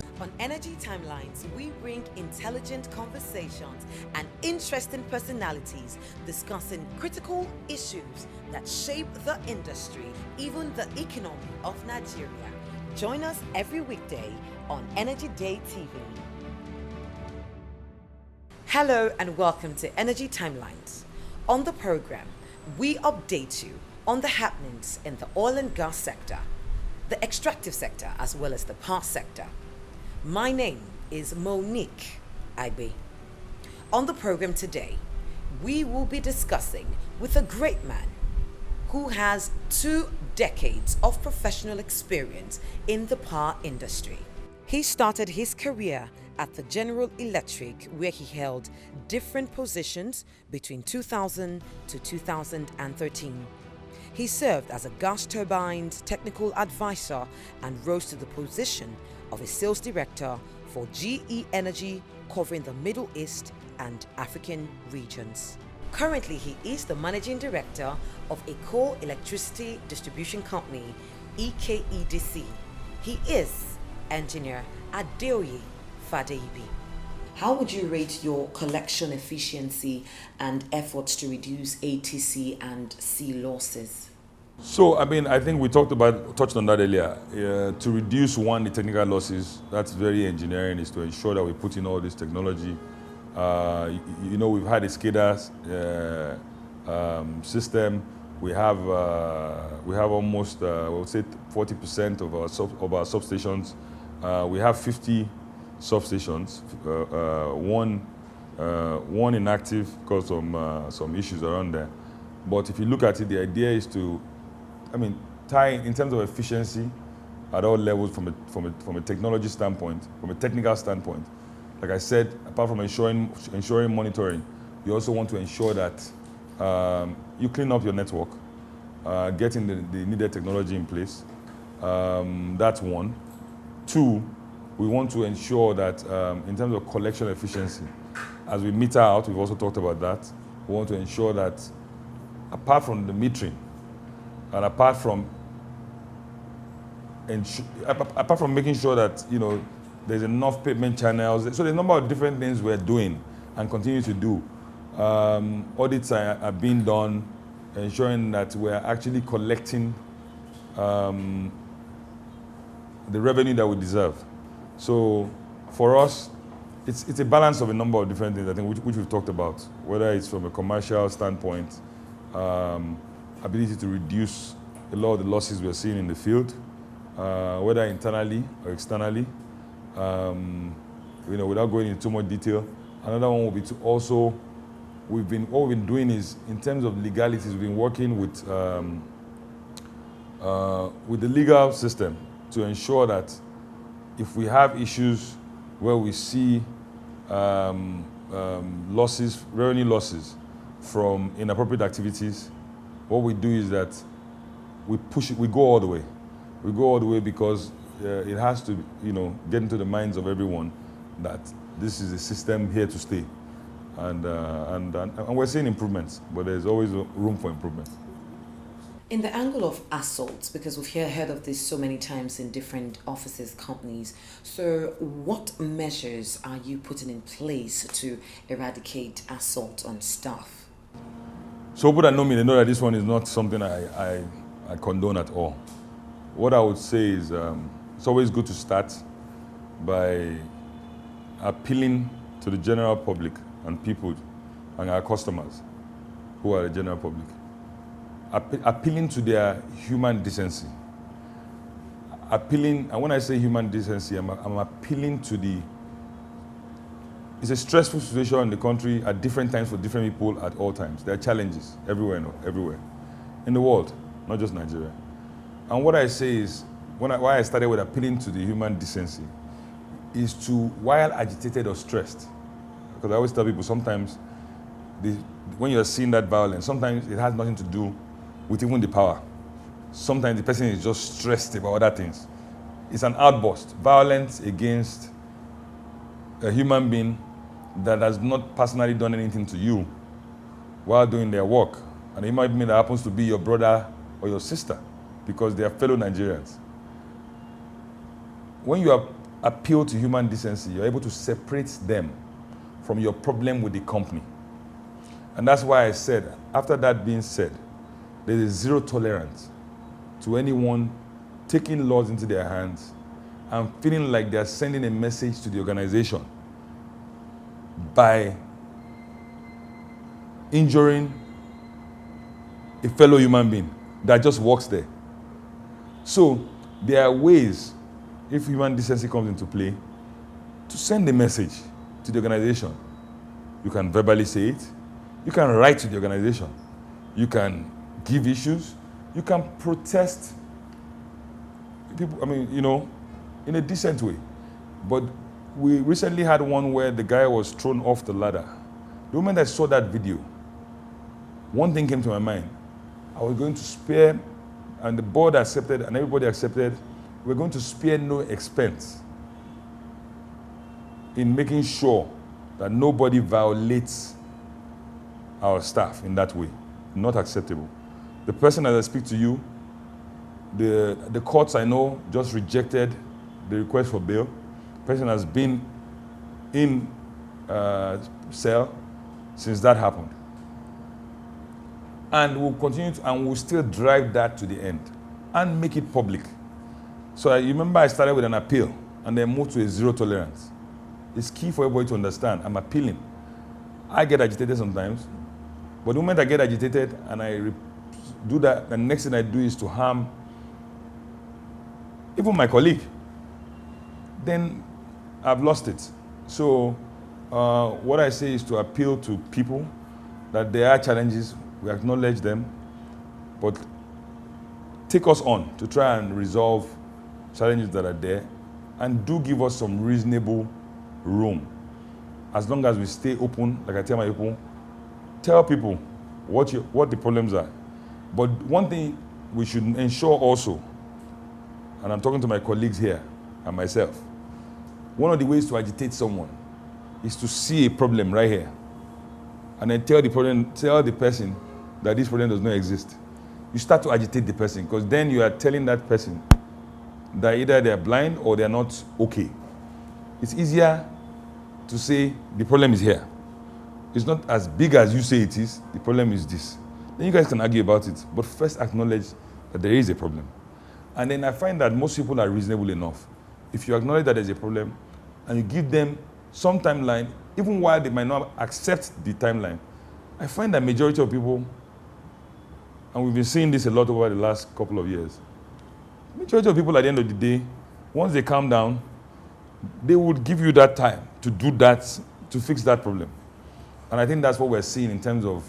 On Energy Timelines, we bring intelligent conversations and interesting personalities discussing critical issues that shape the industry, even the economy of Nigeria. Join us every weekday on ENERGYDAY TV. Hello and welcome to Energy Timelines. On the program, we update you on the happenings in the oil and gas sector, the extractive sector, as well as the power sector. My name is Monique Ibe. On the program today, we will be discussing with a great man who has 2 decades of professional experience in the power industry. He started his career at the General Electric, where he held different positions between 2000 to 2013. He served as a gas turbines technical advisor and rose to the position of a sales director for GE Energy, covering the Middle East and African regions. Currently, he is the managing director of EKO Electricity Distribution Company, EKEDC. He is engineer ADEOYE FADEYIBI. How would you rate your collection efficiency and efforts to reduce ATC and C losses? So, I think we touched on that earlier. To reduce the technical losses, that's very engineering, is to ensure that we put in all this technology. We've had a SCADA system. We have almost, I would say, 40% of our substations. We have 50 substations, one inactive because of some issues around there. But if you look at it, the idea is to tie in terms of efficiency at all levels from a technology standpoint, from a technical standpoint. Like I said, apart from ensuring monitoring, you also want to ensure that you clean up your network, getting the needed technology in place. That's one. Two, we want to ensure that in terms of collection efficiency, as we meter out, we've also talked about that. We want to ensure that apart from the metering, and apart from making sure that there's enough payment channels, so there's a number of different things we're doing and continue to do. Audits are being done, ensuring that we're actually collecting the revenue that we deserve. So for us, it's a balance of a number of different things, I think, which we've talked about, whether it's from a commercial standpoint, ability to reduce a lot of the losses we're seeing in the field, whether internally or externally, without going into too much detail. Another one will be to also, what we've been doing is, in terms of legalities, we've been working with the legal system to ensure that if we have issues where we see revenue losses from inappropriate activities, what we do is that we push it, we go all the way. We go all the way because it has to, get into the minds of everyone that this is a system here to stay. And we're seeing improvements, but there's always room for improvement. In the angle of assaults, because we've heard of this so many times in different offices, companies, so what measures are you putting in place to eradicate assault on staff? So people that know me, they know that this one is not something I condone at all. What I would say is it's always good to start by appealing to the general public and people and our customers who are the general public. Appealing to their human decency. And when I say human decency, I'm appealing to it's a stressful situation in the country at different times for different people at all times. There are challenges everywhere in the world, not just Nigeria. And what I say is, why I started with appealing to the human decency, is to, while agitated or stressed, because I always tell people sometimes, when you're seeing that violence, sometimes it has nothing to do with even the power. Sometimes the person is just stressed about other things. It's an outburst, violence against a human being that has not personally done anything to you while doing their work. And it might mean that happens to be your brother or your sister because they are fellow Nigerians. When you are appeal to human decency, you're able to separate them from your problem with the company. And that's why I said, after that being said, there is zero tolerance to anyone taking laws into their hands and feeling like they're sending a message to the organization by injuring a fellow human being that just works there. So there are ways, if human decency comes into play, to send a message to the organization. You can verbally say it, you can write to the organization, you can give issues, you can protest people, in a decent way. But we recently had one where the guy was thrown off the ladder. The moment I saw that video, one thing came to my mind. I was going to spare, and the board accepted, and everybody accepted, we're going to spare no expense in making sure that nobody violates our staff in that way. Not acceptable. The person, as I speak to you, the courts I know just rejected the request for bail. The person has been in cell since that happened. And we'll continue to, and we'll still drive that to the end and make it public. So I remember I started with an appeal and then moved to a zero tolerance. It's key for everybody to understand. I'm appealing. I get agitated sometimes, but the moment I get agitated and I do that, the next thing I do is to harm even my colleague, then I've lost it. So what I say is to appeal to people that there are challenges, we acknowledge them, but take us on to try and resolve challenges that are there, and do give us some reasonable room. As long as we stay open, like I tell my people, tell people what the problems are. But one thing we should ensure also, and I'm talking to my colleagues here and myself, one of the ways to agitate someone is to see a problem right here and then tell the person that this problem does not exist. You start to agitate the person, because then you are telling that person that either they are blind or they are not okay. It's easier to say the problem is here. It's not as big as you say it is. The problem is this. Then you guys can argue about it, but first acknowledge that there is a problem. And then I find that most people are reasonable enough. If you acknowledge that there's a problem and you give them some timeline, even while they might not accept the timeline, I find that majority of people, and we've been seeing this a lot over the last couple of years, majority of people at the end of the day, once they calm down, they would give you that time to do that, to fix that problem. And I think that's what we're seeing in terms of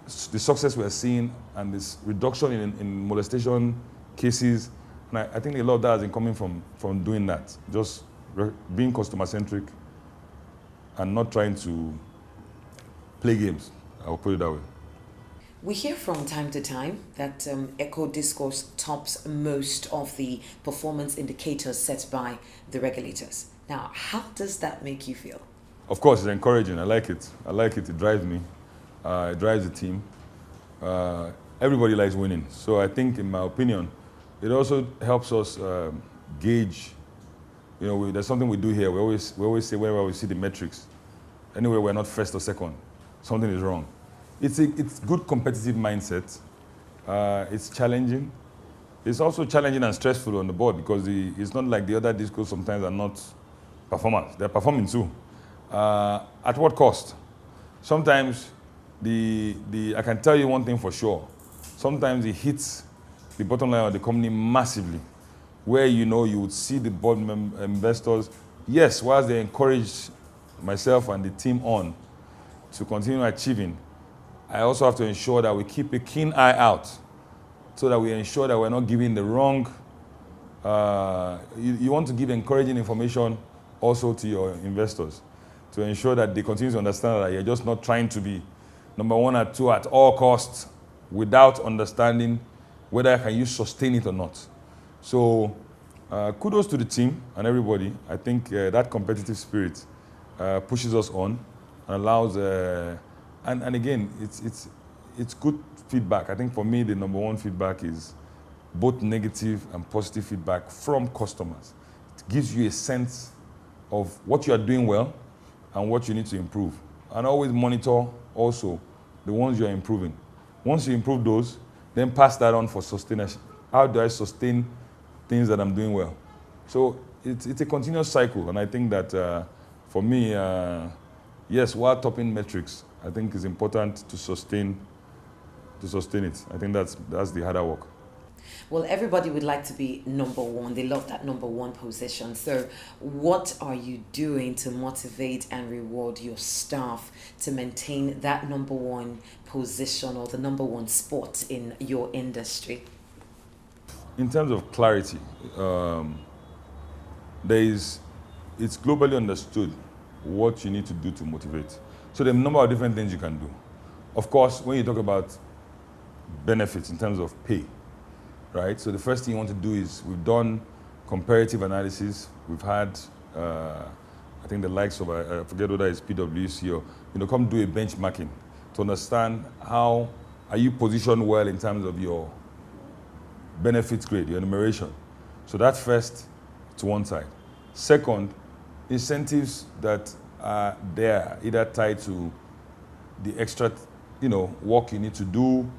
the success we're seeing and this reduction in molestation cases. And I think a lot of that has been coming from doing that, just being customer-centric and not trying to play games. I'll put it that way. We hear from time to time that EKO discourse tops most of the performance indicators set by the regulators. Now, how does that make you feel? Of course, it's encouraging. I like it. It drives me. It drives the team. Everybody likes winning. So I think, in my opinion, it also helps us gauge. There's something we do here. We always say whenever we see the metrics, anywhere we're not first or second, something is wrong. It's good competitive mindset. It's challenging. It's also challenging and stressful on the board, because it's not like the other discos sometimes are not performance. They're performing too. At what cost? Sometimes I can tell you one thing for sure. Sometimes it hits the bottom line of the company massively, where you would see the board investors, yes, whilst they encourage myself and the team on to continue achieving, I also have to ensure that we keep a keen eye out, so that we ensure that we're not giving the wrong, you want to give encouraging information also to your investors, to ensure that they continue to understand that you're just not trying to be number one or two at all costs without understanding whether can you sustain it or not. So kudos to the team and everybody. I think that competitive spirit pushes us on and allows, and again, it's good feedback. I think for me, the number one feedback is both negative and positive feedback from customers, It gives you a sense of what you are doing well and what you need to improve. And always monitor also the ones you are improving. Once you improve those, then pass that on for sustainability. How do I sustain things that I'm doing well? So it's a continuous cycle, and I think that for me, yes, while topping metrics, I think it's important to sustain it. I think that's the harder work. Well, everybody would like to be number one. They love that number one position. So what are you doing to motivate and reward your staff to maintain that number one position or the number one spot in your industry? In terms of clarity, it's globally understood what you need to do to motivate. So there are a number of different things you can do. Of course, when you talk about benefits in terms of pay, right? So the first thing you want to do is we've done comparative analysis. We've had, I think the likes of, I forget whether it's PwC or, come do a benchmarking to understand how are you positioned well in terms of your benefits grade, your enumeration. So that's first to one side. Second, incentives that are there, either tied to the extra, work you need to do,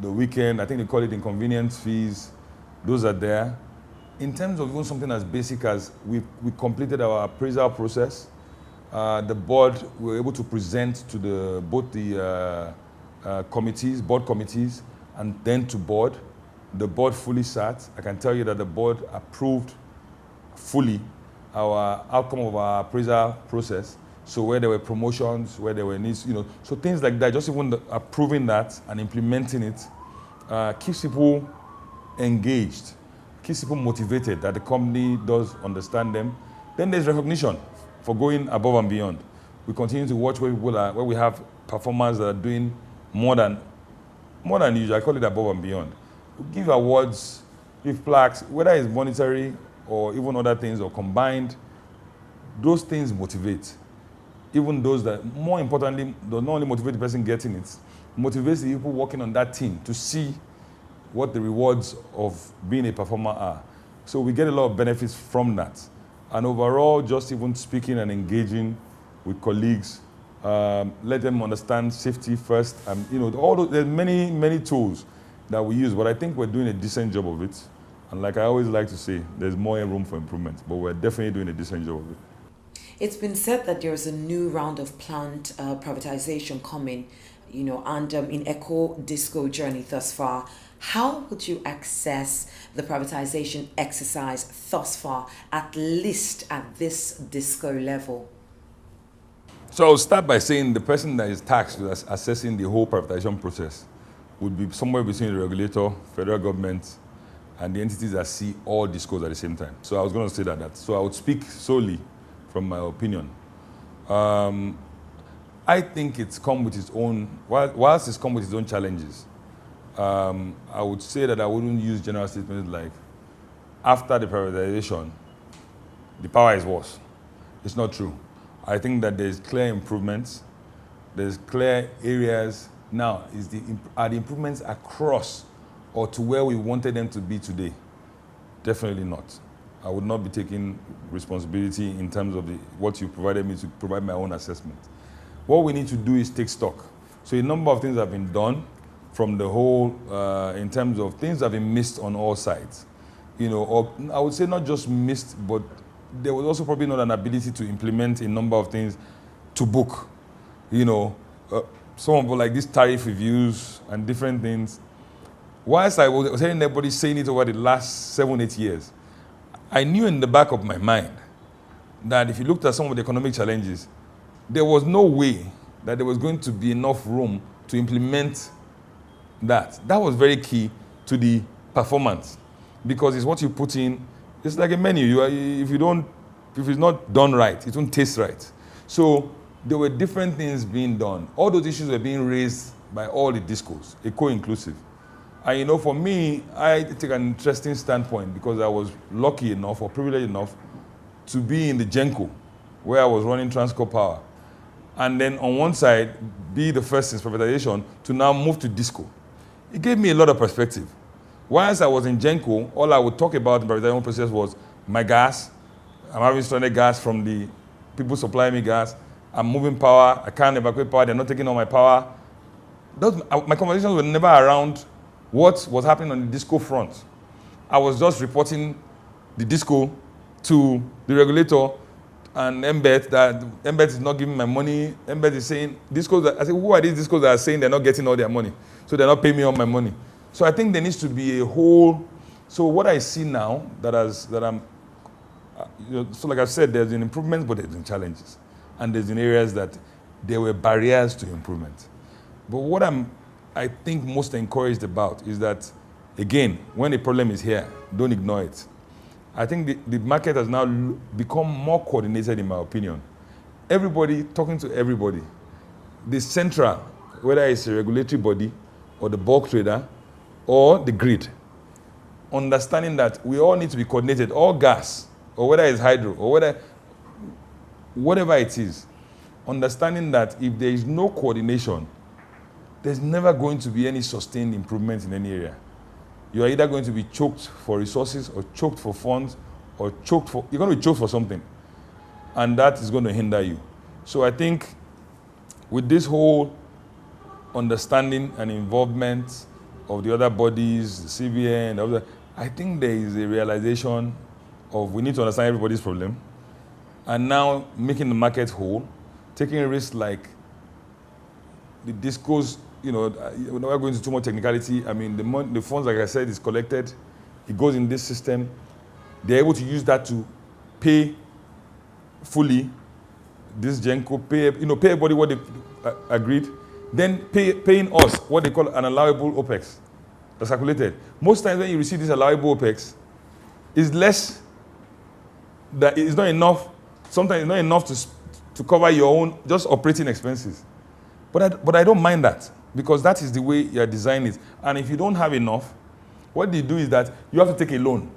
the weekend, I think they call it inconvenience fees, those are there. In terms of even something as basic as we completed our appraisal process, the board were able to present to both the board committees, and then to board. The board fully sat. I can tell you that the board approved fully our outcome of our appraisal process. So where there were promotions, where there were needs, so things like that, just even approving that and implementing it keeps people engaged, keeps people motivated that the company does understand them. Then there's recognition for going above and beyond. We continue to watch where we have performers that are doing more than usual. I call it above and beyond. We give awards, give plaques, whether it's monetary or even other things or combined. Those things motivate. Even those that, more importantly, does not only motivate the person getting it, motivates the people working on that team to see what the rewards of being a performer are. So we get a lot of benefits from that. And overall, just even speaking and engaging with colleagues, let them understand safety first. There's many, many tools that we use, but I think we're doing a decent job of it. And like I always like to say, there's more room for improvement, but we're definitely doing a decent job of it. It's been said that there's a new round of planned privatization coming, and in EKO disco journey thus far. How would you assess the privatization exercise thus far, at least at this disco level? So I'll start by saying the person that is tasked with assessing the whole privatization process would be somewhere between the regulator, federal government, and the entities that see all discos at the same time. So I was going to say that. So I would speak solely from my opinion. I think it's come with its own, whilst it's come with its own challenges, I would say that I wouldn't use general statements like, after the privatization, the power is worse. It's not true. I think that there's clear improvements. There's clear areas. Now, are the improvements across or to where we wanted them to be today? Definitely not. I would not be taking responsibility in terms of what you provided me to provide my own assessment. What we need to do is take stock. So a number of things have been done from the whole, in terms of things that have been missed on all sides. Or I would say not just missed, but there was also probably not an ability to implement a number of things to book. Some of like these tariff reviews and different things. Whilst I was hearing everybody saying it over the last 7-8 years, I knew in the back of my mind that if you looked at some of the economic challenges, there was no way that there was going to be enough room to implement that. That was very key to the performance, because it's what you put in. It's like a menu. If it's not done right, it won't taste right. So there were different things being done. All those issues were being raised by all the discos, EKO inclusive. And for me, I take an interesting standpoint because I was lucky enough or privileged enough to be in the GENCO, where I was running Transcorp Power. And then on one side, be the first since privatization to now move to disco. It gave me a lot of perspective. Whilst I was in GENCO, all I would talk about in the privatization process was my gas, I'm having stranded gas from the people supplying me gas. I'm moving power. I can't evacuate power. They're not taking all my power. My conversations were never around what was happening on the disco front. I was just reporting the disco to the regulator and Embed that Embed is not giving my money. Embed is saying, discos. I said, who are these discos that are saying they're not getting all their money? So they're not paying me all my money. So I think there needs to be a whole. So what I see now so like I said, there's been improvements, but there's been challenges. And there's been areas that there were barriers to improvement. But what I think most encouraged about is that, again, when a problem is here, don't ignore it. I think the market has now become more coordinated, in my opinion. Everybody talking to everybody. The central, whether it's a regulatory body or the bulk trader or the grid, understanding that we all need to be coordinated, all gas, or whether it's hydro, or whatever it is, understanding that if there is no coordination, there's never going to be any sustained improvement in any area. You are either going to be choked for resources or choked for funds or you're going to be choked for something. And that is going to hinder you. So I think with this whole understanding and involvement of the other bodies, the CBN, I think there is a realization of we need to understand everybody's problem and now making the market whole, taking a risk like the discos. We're not going into too much technicality. I mean, the funds, like I said, is collected. It goes in this system. They're able to use that to pay fully this Genco, pay everybody what they agreed, then paying us what they call an allowable OPEX that's calculated. Most times when you receive this allowable OPEX, it's less, that it's not enough. Sometimes it's not enough to cover your own just operating expenses. But I don't mind that, because that is the way you're designing it. And if you don't have enough, what they do is that you have to take a loan.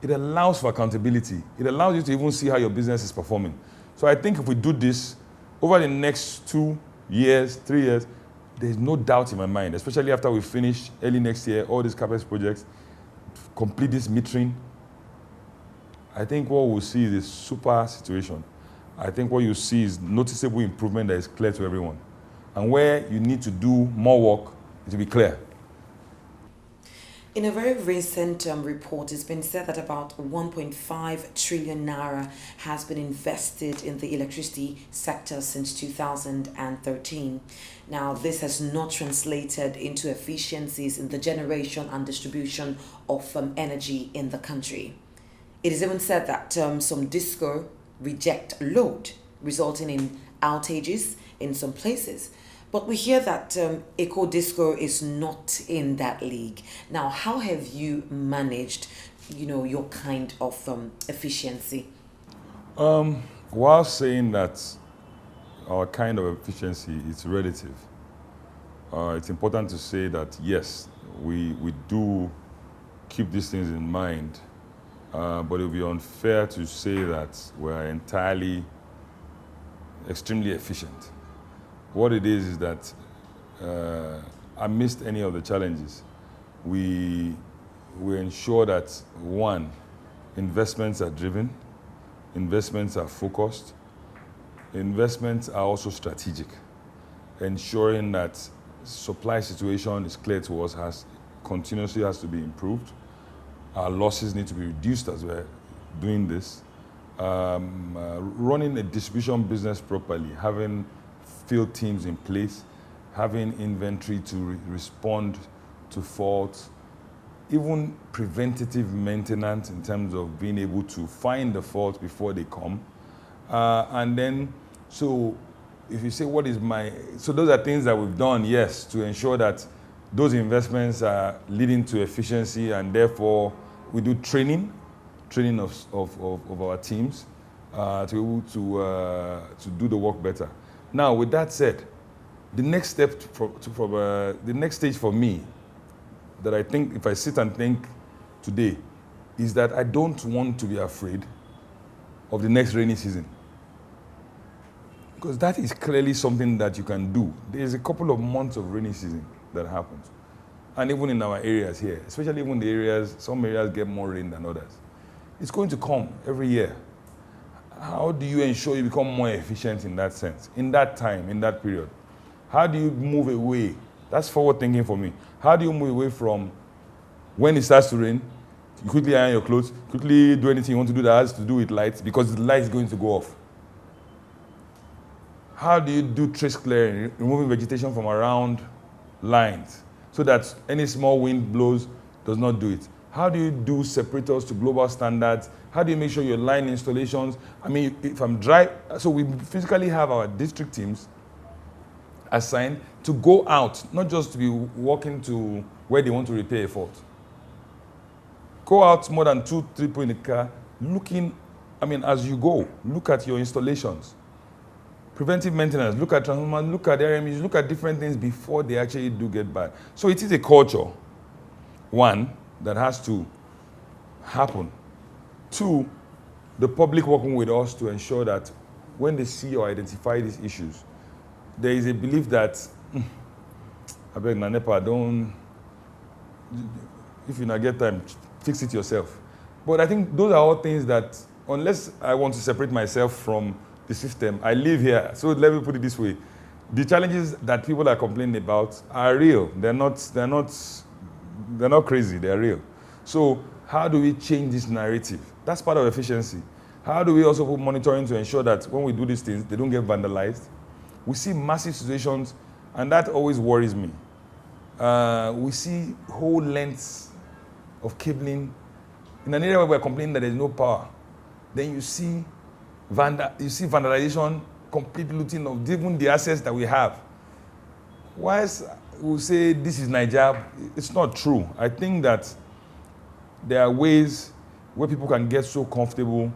It allows for accountability. It allows you to even see how your business is performing. So I think if we do this over the next 2 years, 3 years, there's no doubt in my mind, especially after we finish early next year, all these CapEx projects, complete this metering. I think what we'll see is a super situation. I think what you see is noticeable improvement that is clear to everyone. And where you need to do more work, it will be clear. In a very recent report, it's been said that about 1.5 trillion naira has been invested in the electricity sector since 2013. Now, this has not translated into efficiencies in the generation and distribution of energy in the country. It is even said that some disco reject load, resulting in outages in some places. But we hear that EKO Disco is not in that league. Now, how have you managed, your kind of efficiency? While saying that our kind of efficiency is relative, it's important to say that, yes, we do keep these things in mind, but it would be unfair to say that we're entirely extremely efficient. What it is that amidst any of the challenges, we ensure that, one, investments are driven, investments are focused, investments are also strategic, ensuring that supply situation is clear to us, continuously has to be improved. Our losses need to be reduced as we're doing this. Running a distribution business properly, having field teams in place, having inventory to respond to faults, even preventative maintenance in terms of being able to find the faults before they come. And then, so if you say, so those are things that we've done, yes, to ensure that those investments are leading to efficiency, and therefore we do training of our teams to be able to do the work better. Now, with that said, the next step the next stage for me, that I think if I sit and think today, is that I don't want to be afraid of the next rainy season. Because that is clearly something that you can do. There's a couple of months of rainy season that happens. And even in our areas here, especially even the areas, some areas get more rain than others. It's going to come every year. How do you ensure you become more efficient in that sense, in that time, in that period? How do you move away? That's forward thinking for me. How do you move away from when it starts to rain, you quickly iron your clothes, quickly do anything you want to do that has to do with lights because the light is going to go off? How do you do trace clearing, removing vegetation from around lines so that any small wind blows does not do it? How do you do separators to global standards? How do you make sure your line installations, I mean, if I'm dry, so we physically have our district teams assigned to go out, not just to be walking to where they want to repair a fault. Go out more than 2-3 people in the car, looking, I mean, as you go, look at your installations. Preventive maintenance, look at transformers, look at RMEs, look at different things before they actually do get bad. So it is a culture, one, that has to happen. Two, the public working with us to ensure that when they see or identify these issues, there is a belief that, I beg Nanepa, don't, if you not get time, fix it yourself. But I think those are all things that, unless I want to separate myself from the system, I live here. So let me put it this way. The challenges that people are complaining about are real. They're not crazy, they're real. So how do we change this narrative? That's part of efficiency. How do we also put monitoring to ensure that when we do these things, they don't get vandalized? We see massive situations, and that always worries me. We see whole lengths of cabling in an area where we're complaining that there's no power. Then you see vandalization, complete looting of even the assets that we have. Whilst we'll say this is Nigeria, it's not true. I think that there are ways where people can get so comfortable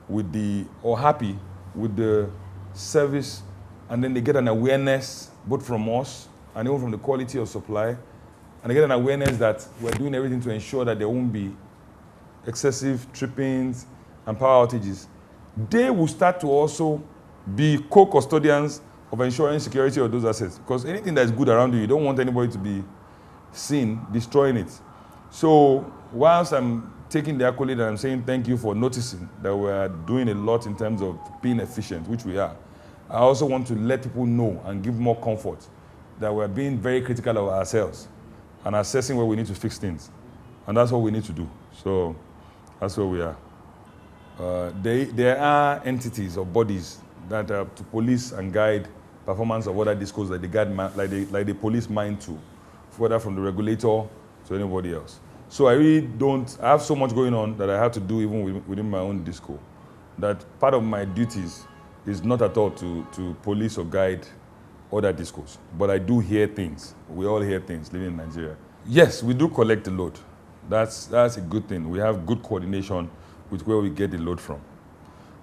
with or happy with the service, and then they get an awareness both from us and even from the quality of supply, and they get an awareness that we're doing everything to ensure that there won't be excessive trippings and power outages. They will start to also be co-custodians of ensuring security of those assets, because anything that's good around you, you don't want anybody to be seen destroying it. So whilst I'm taking the accolade and I'm saying thank you for noticing that we're doing a lot in terms of being efficient, which we are, I also want to let people know and give more comfort that we're being very critical of ourselves and assessing where we need to fix things. And that's what we need to do. So that's where we are. There are entities or bodies that are to police and guide performance of other discos that they guide, like they police mine to, whether from the regulator to anybody else. So I really don't, I have so much going on that I have to do even within my own disco, that part of my duties is not at all to police or guide other discos. But I do hear things. We all hear things living in Nigeria. Yes, we do collect the load. That's a good thing. We have good coordination with where we get the load from.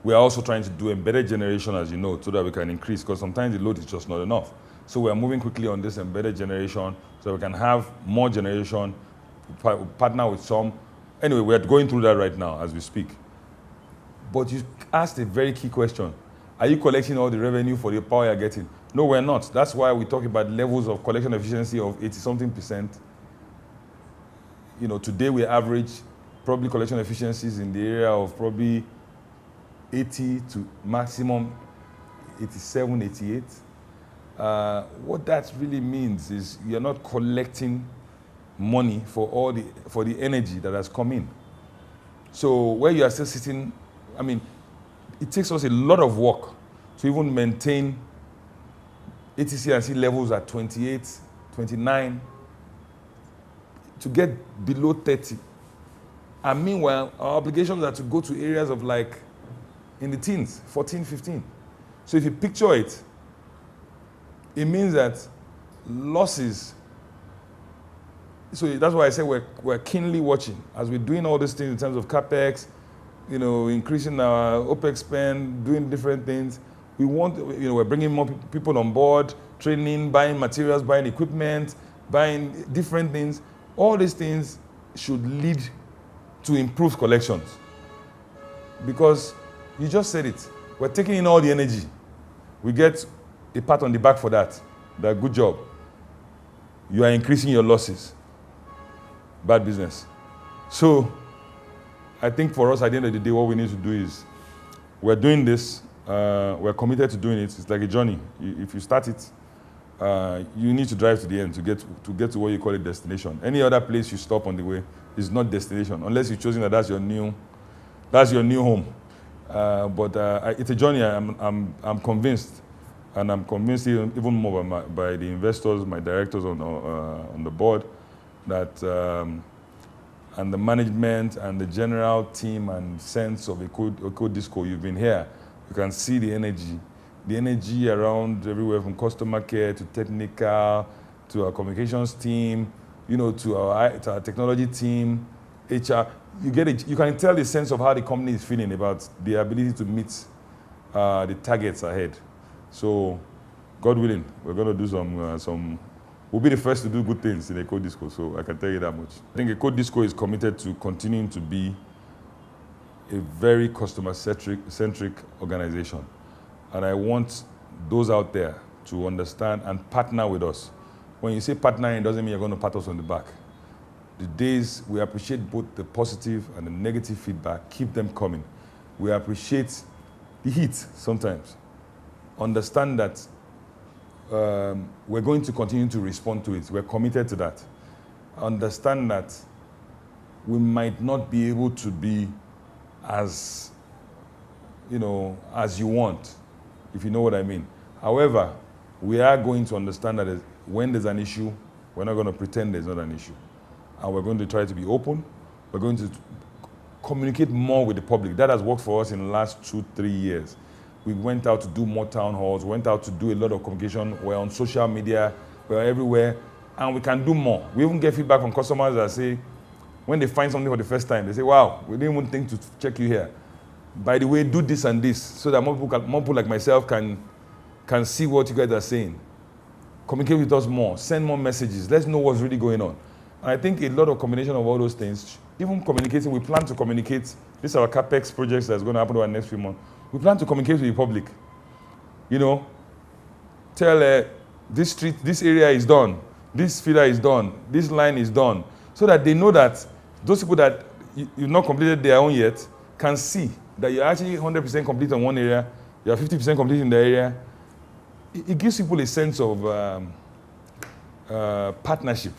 We are also trying to do embedded generation, as you know, so that we can increase, because sometimes the load is just not enough. So we are moving quickly on this embedded generation so we can have more generation, partner with some. Anyway, we are going through that right now as we speak. But you asked a very key question. Are you collecting all the revenue for the power you're getting? No, we're not. That's why we talk about levels of collection efficiency of 80-something%. You know, today we average probably collection efficiencies in the area of probably 80 to maximum 87, 88. What that really means is you're not collecting money for the energy that has come in. So where you are still sitting, I mean, it takes us a lot of work to even maintain ATC and C levels at 28, 29, to get below 30. And meanwhile, our obligations are to go to areas of like in the teens, 14, 15. So if you picture it, it means that losses. So that's why I say we're keenly watching as we're doing all these things in terms of capex, you know, increasing our OPEX spend, doing different things. We want, you know, we're bringing more people on board, training, buying materials, buying equipment, buying different things. All these things should lead to improved collections. Because you just said it, we're taking in all the energy. We get a pat on the back for that. Good job. You are increasing your losses. Bad business. So I think for us, at the end of the day, what we need to do is, we're doing this, we're committed to doing it. It's like a journey. If you start it, you need to drive to the end to get to what you call a destination. Any other place you stop on the way is not destination, unless you've chosen that that's your new home. But it's a journey. I'm convinced, and I'm convinced even more by the investors, my directors on the board, that and the management and the general team and sense of EKO Disco. You've been here. You can see the energy around everywhere, from customer care to technical, to our communications team, to our technology team, HR. You get it. You can tell the sense of how the company is feeling about the ability to meet the targets ahead. So, God willing, we're going to do some. We'll be the first to do good things in EKO Disco. So I can tell you that much. I think EKO Disco is committed to continuing to be a very customer-centric organization. And I want those out there to understand and partner with us. When you say partnering, it doesn't mean you're going to pat us on the back. The days, we appreciate both the positive and the negative feedback. Keep them coming. We appreciate the heat sometimes. Understand that we're going to continue to respond to it. We're committed to that. Understand that we might not be able to be as you want, if you know what I mean. However, we are going to understand that when there's an issue, we're not going to pretend there's not an issue. And we're going to try to be open. We're going to communicate more with the public. That has worked for us in the last 2-3 years. We went out to do more town halls, went out to do a lot of communication. We're on social media, we're everywhere, and we can do more. We even get feedback from customers that say, when they find something for the first time, they say, wow, we didn't even think to check you here. By the way, do this and this, so that more people like myself can see what you guys are saying. Communicate with us more, send more messages, let's know what's really going on. And I think a lot of combination of all those things, even communicating, we plan to communicate. These are our CapEx projects that's going to happen over the next few months. We plan to communicate with the public. Tell this street, this area is done, this feeder is done, this line is done, so that they know that those people that you've not completed their own yet can see that you're actually 100% complete on one area, you're 50% complete in the area. It gives people a sense of partnership.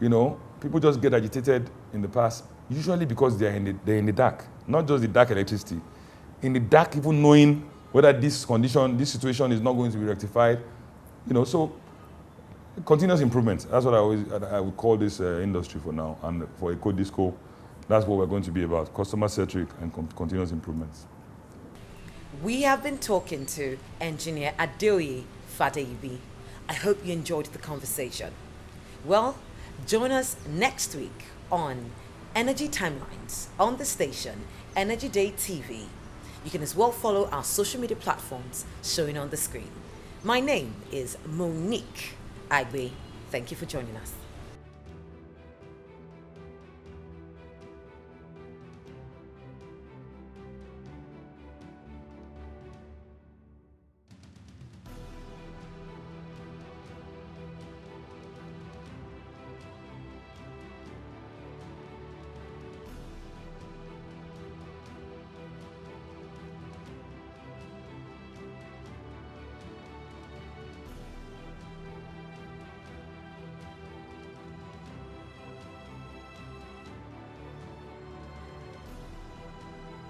People just get agitated in the past, usually because they're in the dark, not just the dark electricity. In the dark, even knowing whether this situation is not going to be rectified, so continuous improvement. That's what I would call this industry for now. And for EKO Disco, that's what we're going to be about: customer-centric and continuous improvements. We have been talking to engineer ADEOYE FADEYIBI. I hope you enjoyed the conversation. Well, join us next week on Energy Timelines on the station ENERGYDAY TV. You can as well follow our social media platforms showing on the screen. My name is Monique Agbe. Thank you for joining us.